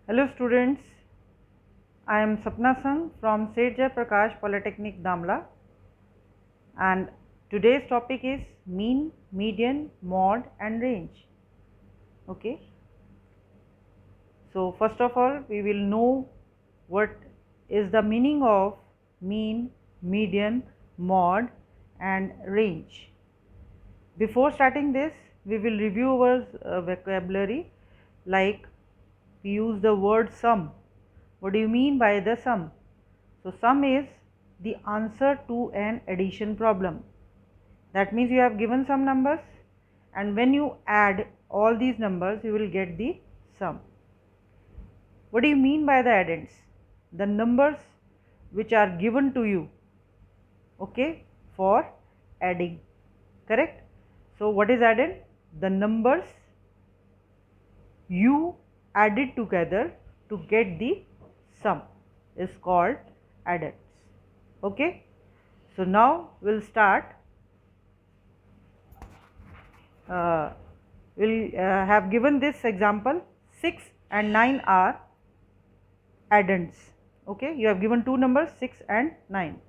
Hello students, I am Sapna Sangh from Seth Jai Prakash Polytechnic Damla, and today's topic is mean, median, mode and range. Okay, so first of all we will know what is the meaning of mean, median, mode and range. Before starting this, we will review our vocabulary, like we use the word sum. What do you mean by the sum? So sum is the answer to an addition problem. That means you have given some numbers, and when you add all these numbers you will get the sum. What do you mean by the addends? The numbers which are given to you, okay, for adding, correct? So what is addend? The numbers you added together to get the sum is called addends. Okay, so now we'll start. We'll have given this example. 6 and 9 are addends. Okay, you have given two numbers 6 and 9,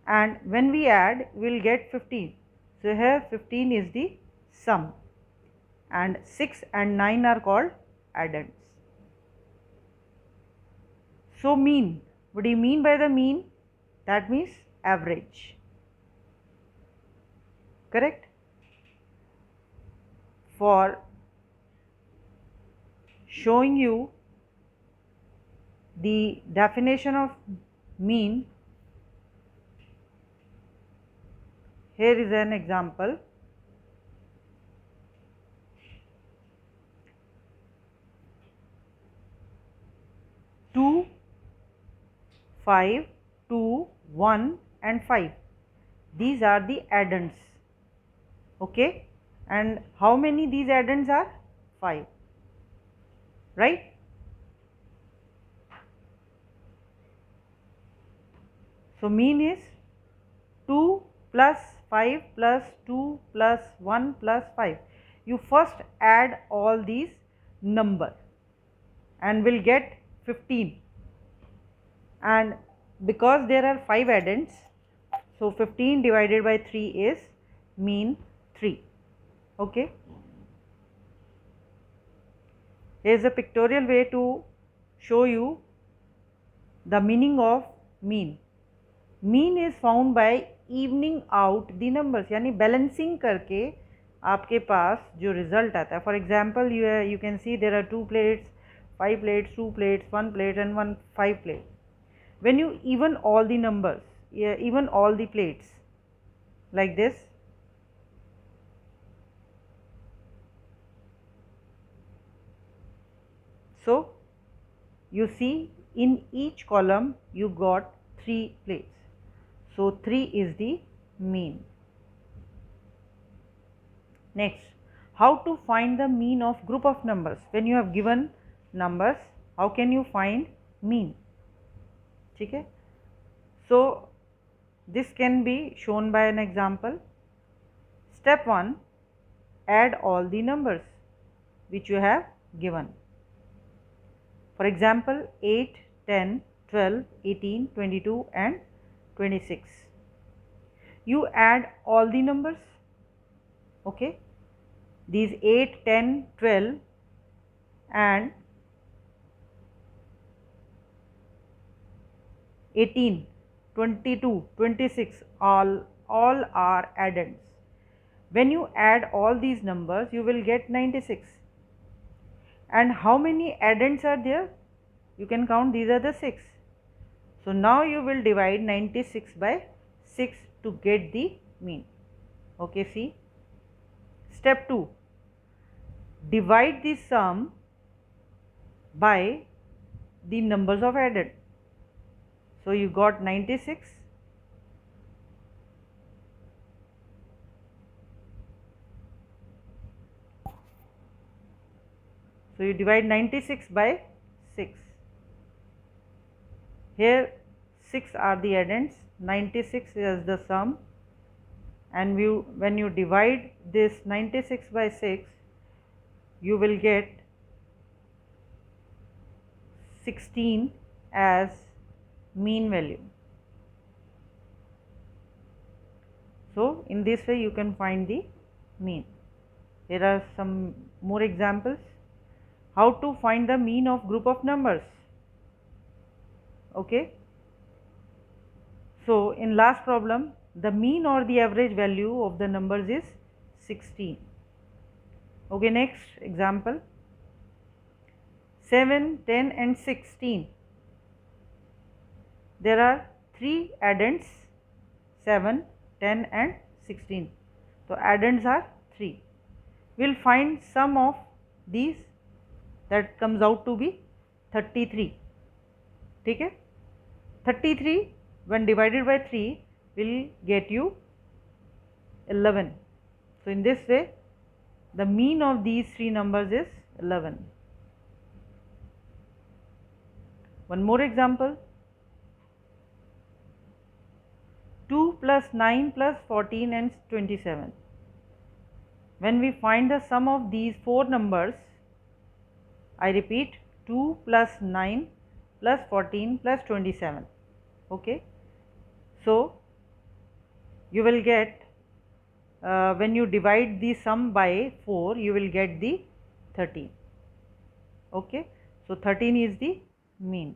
and when we add we'll get 15. So here 15 is the sum, and 6 and 9 are called addends. So mean, what do you mean by the mean? That means average, correct? For showing you the definition of mean, here is an example. 2, 5, 2, 1 and 5. These are the addends. Okay, and how many these addends are? 5, right? So mean is 2 plus 5 plus 2 plus 1 plus 5. You first add all these numbers and will get 15, and because there are 5 addends, so 15 divided by 3 is mean 3. Okay, here is a pictorial way to show you the meaning of mean. Mean is found by evening out the numbers, यानी balancing करके आपके पास जो result आता है. For example you can see there are 2 plates, 5 plates, 2 plates, 1 plate and 5 plate. When you even all the numbers, even all the plates like this, so you see in each column you got 3 plates. So 3 is the mean. Next, how to find the mean of group of numbers? When you have given numbers, how can you find mean? ठीक है, so this can be shown by an example. Step 1, add all the numbers which you have given. For example, 8, 10, 12, 18, 22 and 26. You add all the numbers. Okay, these 8, 10, 12 and 18, 22, 26 all are addends. When you add all these numbers you will get 96. And how many addends are there? You can count, these are the 6. So now you will divide 96 by 6 to get the mean. Okay, see. Step 2, divide the sum by the numbers of added. So you got 96. So you divide 96 by 6. Here 6 are the addends, 96 is the sum, and when you divide this 96 by 6 you will get 16 as mean value. So in this way you can find the mean. There are some more examples. How to find the mean of group of numbers. Okay. So in last problem, the mean or the average value of the numbers is 16. Okay, next example. 7, 10 and 16. There are 3 addends, 7, 10 and 16. So addends are 3. We will find sum of these, that comes out to be 33. ठीक है, 33 when divided by 3 will get you 11. So in this way the mean of these 3 numbers is 11. One more example. 2 plus 9 plus 14 and 27. When we find the sum of these 4 numbers, I repeat, 2 plus 9 plus 14 plus 27. Okay. So you will get, when you divide the sum by 4, you will get the 13. Okay. So 13 is the mean.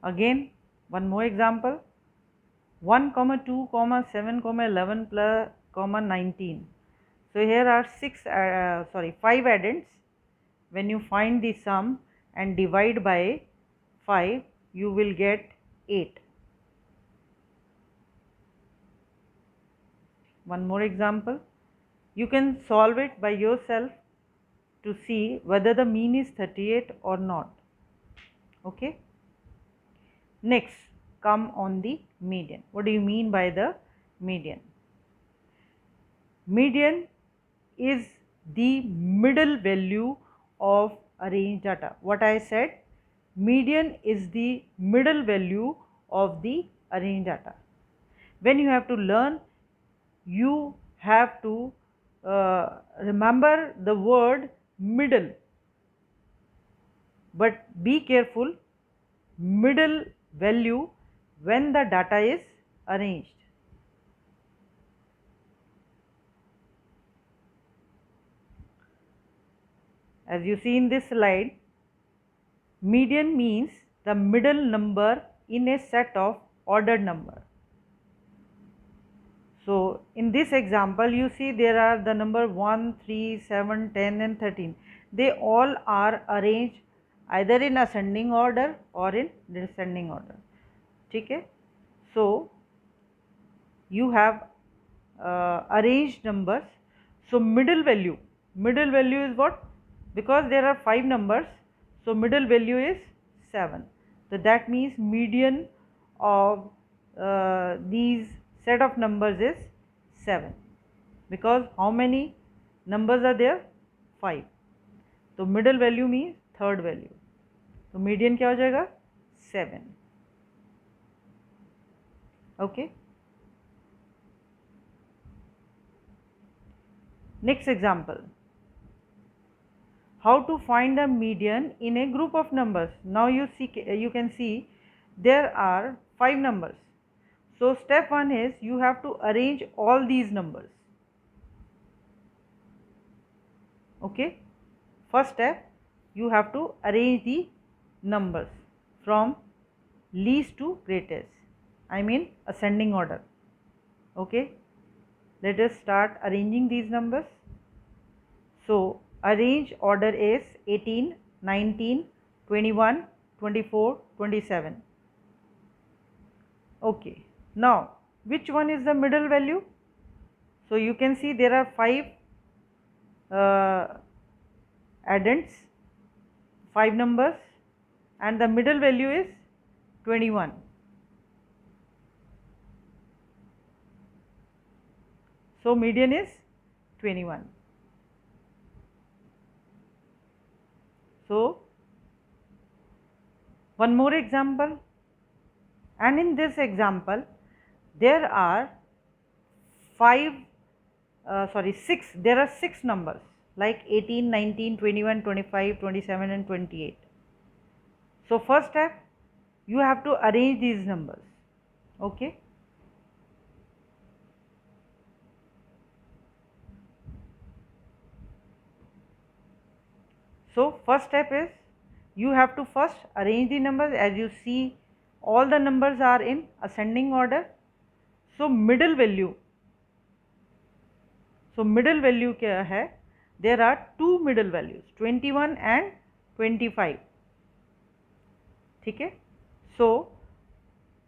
Again, one more example. 1, 2, 7, 11 plus 19. So here are 5 addends. When you find the sum and divide by 5, you will get 8. One more example. You can solve it by yourself to see whether the mean is 38 or not. Okay. Next, come on the median. What do you mean by the median? Median is the middle value of arranged data. What I said, median is the middle value of the arranged data. When you have to learn, you have to remember the word middle, but be careful, middle value when the data is arranged. As you see in this slide, median means the middle number in a set of ordered number. So in this example, you see there are the number 1, 3, 7, 10 and 13. They all are arranged either in ascending order or in descending order. Okay? So you have arranged numbers. So middle value is what? Because there are 5 numbers, so middle value is 7. So that means median of these set of numbers is 7, because how many numbers are there? 5. So middle value means third value. तो median क्या हो जाएगा? 7. Okay. Next example. How to find the median in a group of numbers? Now you can see there are 5 numbers. So step 1 is you have to arrange all these numbers. Okay. First step, you have to arrange the numbers from least to greatest. I mean ascending order. Okay. Let us start arranging these numbers. So arrange order is 18, 19, 21, 24, 27. Okay. Now which one is the middle value? So you can see there are 5 addends, 5 numbers, and the middle value is 21. So median is 21. So one more example, and in this example there are 6 numbers. like 18, 19, 21, 25, 27 and 28. So first step, you have to arrange these numbers. Okay. So first step is you have to first arrange the numbers. As you see, all the numbers are in ascending order. So middle value क्या है? There are two middle values, 21 and 25. ठीक है? So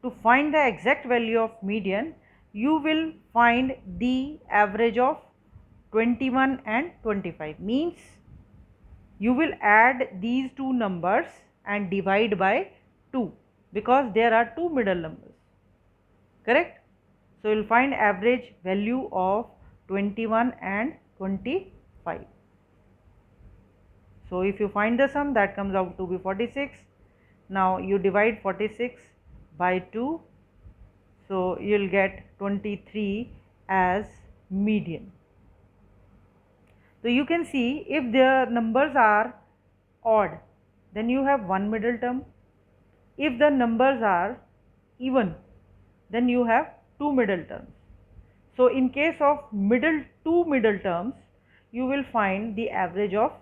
to find the exact value of median, you will find the average of 21 and 25. Means you will add these two numbers and divide by 2, because there are two middle numbers. Correct? So you will find average value of 21 and 25. So if you find the sum, that comes out to be 46. Now you divide 46 by 2, so you will get 23 as median. So you can see, if the numbers are odd, then you have one middle term. If the numbers are even, then you have two middle terms. So in case of two middle terms, you will find the average of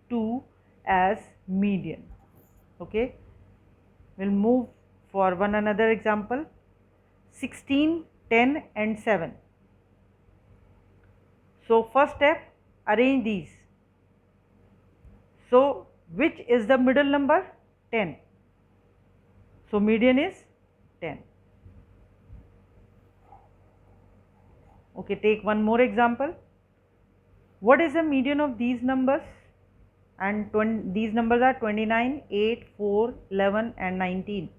2 as median. Okay. We'll move for one another example. 16, 10 and 7. So first step, arrange these. So which is the middle number? 10. So median is 10. Okay, take one more example. What is the median of these numbers? And these numbers are 29, 8, 4, 11 and 19.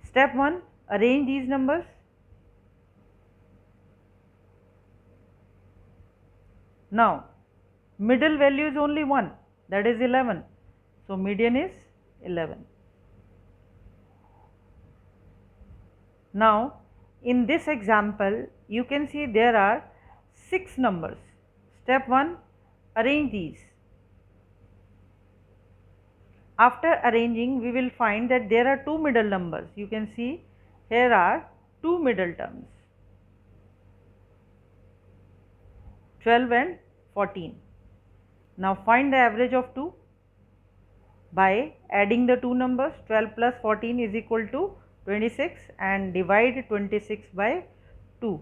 Step 1, arrange these numbers. Now middle value is only 1, that is 11. So median is 11. Now in this example, you can see there are 6 numbers. Step 1, arrange these. After arranging, we will find that there are two middle numbers. You can see here are two middle terms, 12 and 14. Now find the average of 2 by adding the two numbers. 12 plus 14 is equal to 26, and divide 26 by 2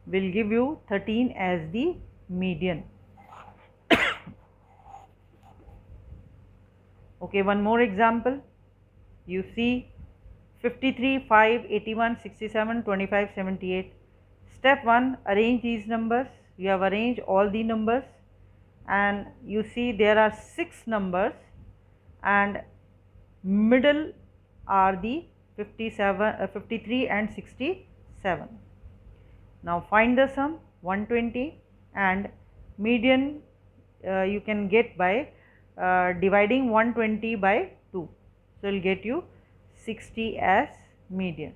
will give you 13 as the median. Okay, one more example. You see 53, 5, 81, 67, 25, 78. Step 1, arrange these numbers. You have arranged all the numbers, and you see there are 6 numbers, and middle are the 53 and 67. Now find the sum, 120, and median you can get by dividing 120 by 2. So, it will get you 60 as median.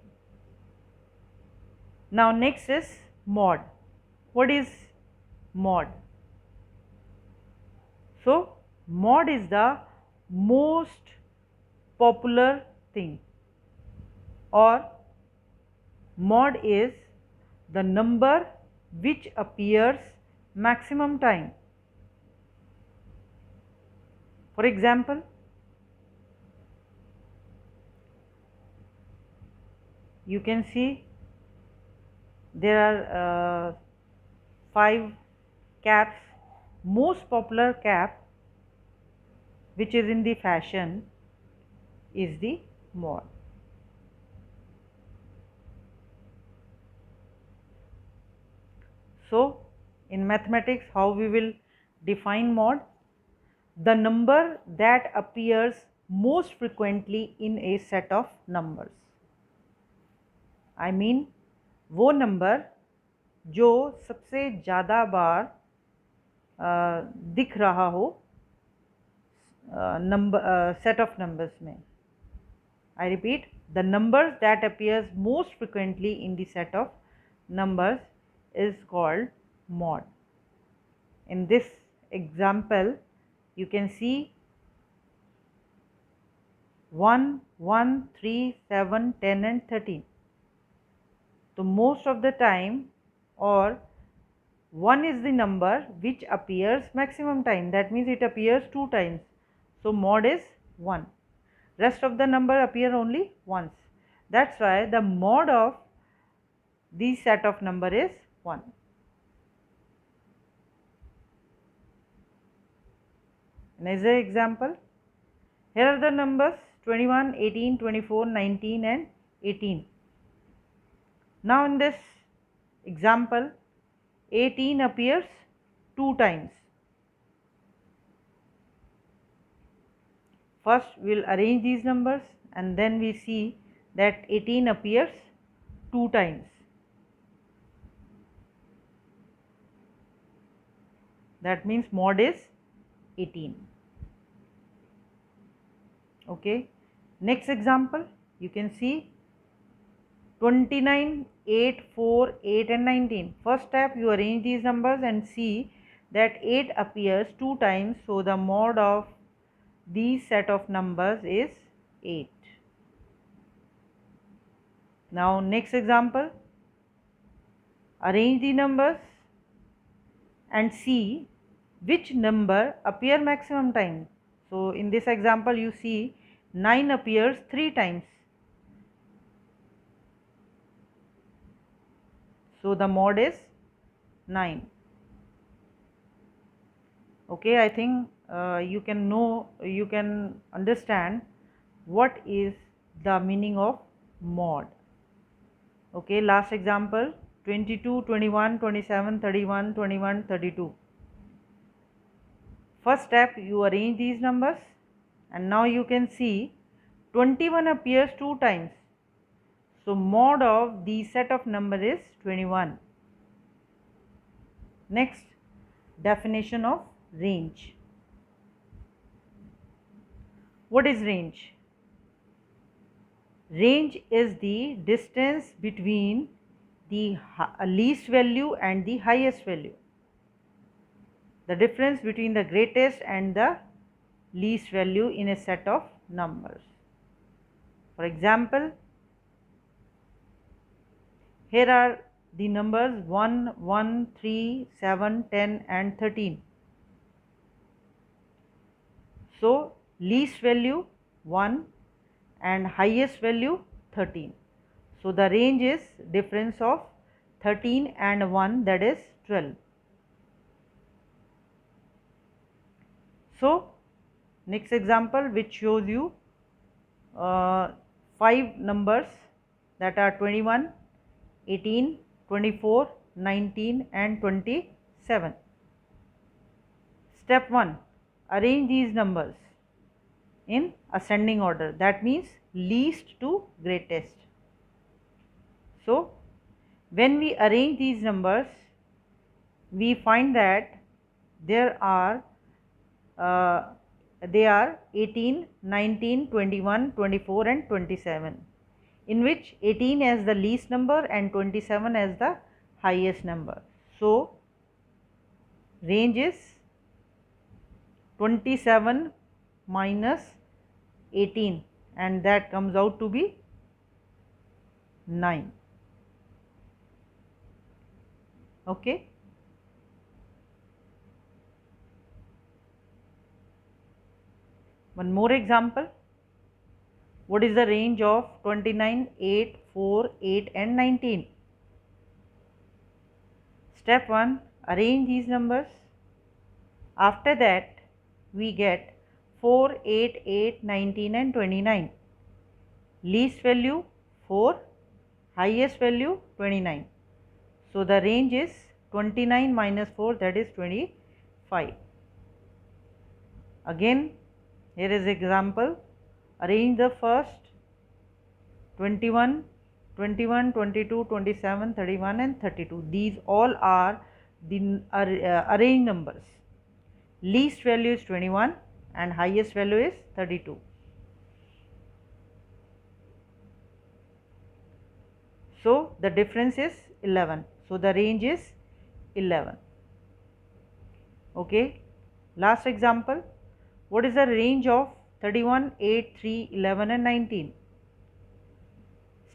Now next is mod. What is mod? So mod is the most popular thing, or mod is the number which appears maximum time. For example, you can see there are 5 caps. Most popular cap which is in the fashion is the mod. So in mathematics, how we will define mod? The number that appears most frequently in a set of numbers. I mean वो number जो सबसे ज़्यादा बार दिख रहा हो number set of numbers में. I repeat, the numbers that appears most frequently in the set of numbers is called mod. In this example, you can see 1, 1, 3, 7, 10 and 13. So most of the time, or 1 is the number which appears maximum time, that means it appears 2 times. So mod is 1. Rest of the number appear only once. That's why the mod of this set of number is 1. Another example, here are the numbers 21, 18, 24, 19 and 18. Now in this example, 18 appears 2 times. First we will arrange these numbers and then we see that 18 appears 2 times. That means mod is 18. Okay. Next example, you can see 29, 8, 4, 8 and 19. First step, you arrange these numbers and see that 8 appears 2 times. So the mod of these set of numbers is 8. Now next example, arrange the numbers and see which number appear maximum time. So in this example you see 9 appears 3 times. So the mod is 9. Okay, I think you can understand what is the meaning of mod. Okay, last example 22, 21, 27, 31, 21, 32. First step, you arrange these numbers and now you can see 21 appears 2 times. So mod of the set of number is 21. Next, definition of range. What is range? Range is the distance between the least value and the highest value. The difference between the greatest and the least value in a set of numbers. For example, here are the numbers 1, 1, 3, 7, 10 and 13. So least value 1 and highest value 13. So the range is difference of 13 and 1, that is 12. So next example, which shows you 5 numbers that are 21, 18, 24, 19 and 27. Step 1, arrange these numbers in ascending order, that means least to greatest. So when we arrange these numbers, we find that they are 18, 19, 21, 24 and 27, in which 18 as the least number and 27 as the highest number. So range is 27 minus 18 and that comes out to be 9. Okay. One more example. What is the range of 29, 8, 4, 8 and 19? Step 1, arrange these numbers. After that, we get 4, 8, 8, 19 and 29. Least value 4, highest value 29. So the range is 29 minus 4, that is 25. Again, here is example. Arrange the first 21, 21, 22, 27, 31 and 32. These all are the arranged numbers. Least value is 21 and highest value is 32. So the difference is 11. So the range is 11. Okay. Last example, what is the range of 31, 8, 3, 11 and 19?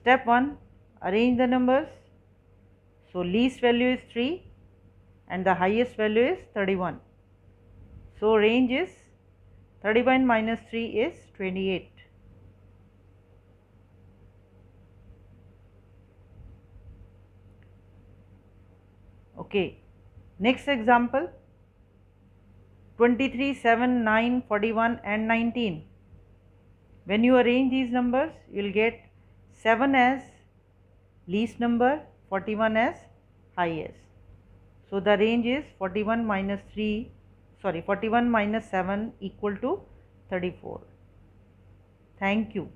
Step 1, arrange the numbers. So least value is 3 and the highest value is 31. So range is 31 minus 3 is 28. Okay, next example, 23, 7, 9, 41 and 19. When you arrange these numbers, you will get 7 as least number, 41 as highest. So the range is 41 minus 7 equal to 34. Thank you.